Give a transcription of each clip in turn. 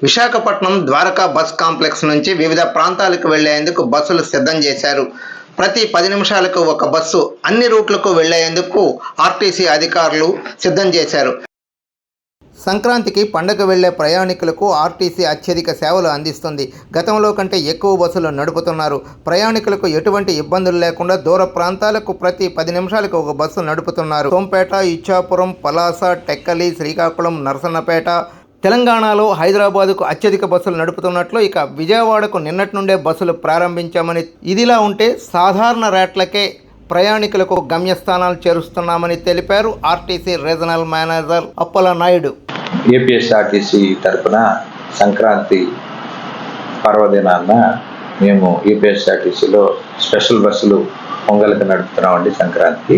Visakhapatnam Dwaraka bus complex నుంచి వివిధ ప్రాంతాలకు వెళ్లేందుకు బస్సులు సిద్ధం చేశారు. ప్రతి 10 నిమిషాలకు ఒక బస్సు అన్ని రూట్లకు వెళ్లేందుకు ఆర్టీసీ అధికారులు సిద్ధం చేశారు. సంక్రాంతికి పండగ వెళ్లే ప్రయాణికులకు ఆర్టీసీ అత్యధిక సేవలు అందిస్తుంది. గతంలో కంటే ఎక్కువ బస్సులు నడుపుతున్నారు. ప్రయాణికులకు ఎటువంటి ఇబ్బందులు లేకుండా దూర ప్రాంతాలకు ప్రతి 10 నిమిషాలకు ఒక బస్సు నడుపుతున్నారు. సోంపేట, ఇచ్చాపురం, పలాస, టెక్కలి, శ్రీకాకుళం, నరసన్నపేట, తెలంగాణలో హైదరాబాదుకు అత్యధిక బస్సులు నడుపుతున్నట్లు, ఇక విజయవాడకు నిన్నటి నుండే బస్సులు ప్రారంభించామని, ఇదిలా ఉంటే సాధారణ రేట్లకే ప్రయాణికులకు గమ్యస్థానాలు చేరుస్తున్నామని తెలిపారు RTC regional manager Appalanaidu. APSRTC తరఫున సంక్రాంతి పర్వదినాన్న మేము ఏపీఎస్ఆర్టీసీలో స్పెషల్ బస్సులు పొంగల్కి నడుపుతున్నామండి. సంక్రాంతికి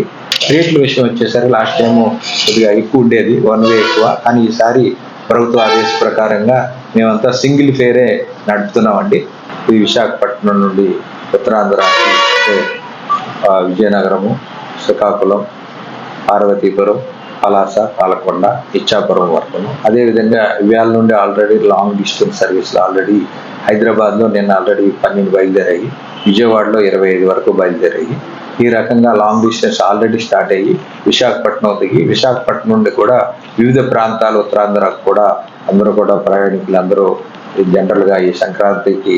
రేట్ల విషయం వచ్చేసరికి లాస్ట్ టైము కొద్దిగా ఎక్కువ ఉండేది, 1 వే ఎక్కువ. కానీ ఈసారి ప్రభుత్వ ఆదేశ ప్రకారంగా మేమంతా సింగిల్ ఫేరే నడుపుతున్నామండి. ఇది విశాఖపట్నం నుండి ఉత్తరాంధ్రకి అంటే విజయనగరము, శ్రీకాకుళం, పార్వతీపురం, పలాస, పాలకొండ, ఇచ్చాపురం వరకు. అదేవిధంగా ఇవాళ నుండి ఆల్రెడీ లాంగ్ డిస్టెన్స్ సర్వీసులు ఆల్రెడీ హైదరాబాద్లో నిన్న ఆల్రెడీ 12 బయలుదేరాయి, విజయవాడలో 25 వరకు బయలుదేరాయి. ఈ రకంగా లాంగ్ డిస్టెన్స్ ఆల్రెడీ స్టార్ట్ అయ్యి విశాఖపట్నం దిగి, విశాఖపట్నం నుండి కూడా వివిధ ప్రాంతాలు ఉత్తరాంధ్రకు కూడా అందరూ కూడా ప్రయాణికులు అందరూ జనరల్గా ఈ సంక్రాంతికి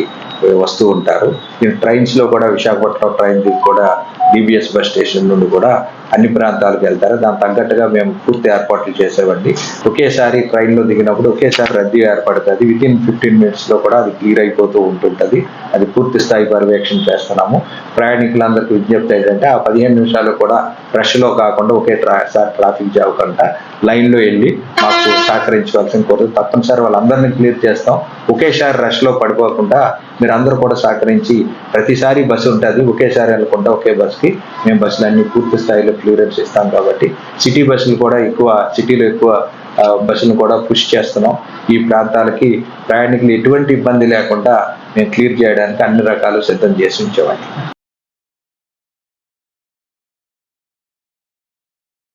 వస్తూ ఉంటారు. ఈ ట్రైన్స్లో కూడా విశాఖపట్నం ట్రైన్ దిగి కూడా DBS బస్ స్టేషన్ నుండి కూడా అన్ని ప్రాంతాలకు వెళ్తారు. దానికి తగ్గట్టుగా మేము పూర్తి ఏర్పాట్లు చేసేవండి. ఒకేసారి ట్రైన్లో దిగినప్పుడు ఒకేసారి రద్దీ ఏర్పడుతుంది. వితిన్ 15 మినిట్స్లో కూడా అది క్లియర్ అయిపోతూ ఉంటుంటుంది. అది పూర్తి స్థాయి పర్యవేక్షణ చేస్తున్నాము. ప్రయాణికులందరికీ విజ్ఞప్తి ఏంటంటే ఆ 15 నిమిషాలు కూడా రష్లో కాకుండా ఒకేసారి ట్రాఫిక్ జావకుండా లైన్లో వెళ్ళి మాకు సహకరించవలసిన కోరుతూ తప్పనిసరి వాళ్ళందరినీ క్లియర్ చేస్తాం. ఒకేసారి రష్లో పడిపోకుండా మీరు అందరూ కూడా సహకరించి ప్రతిసారి బస్సు ఉంటుంది, ఒకేసారి వెళ్ళకుండా ఒకే బస్కి మేము బస్సులన్నీ పూర్తి స్థాయిలో క్లియరెన్స్ ఇస్తాం. కాబట్టి సిటీ బస్సులు కూడా సిటీలో ఎక్కువ బస్సులను కూడా పుష్ చేస్తున్నాం. ఈ ప్రాంతాలకి ప్రయాణికులు ఎటువంటి ఇబ్బంది లేకుండా మేము క్లియర్ చేయడానికి అన్ని రకాలు సిద్ధం చేసి ఉంచామండి.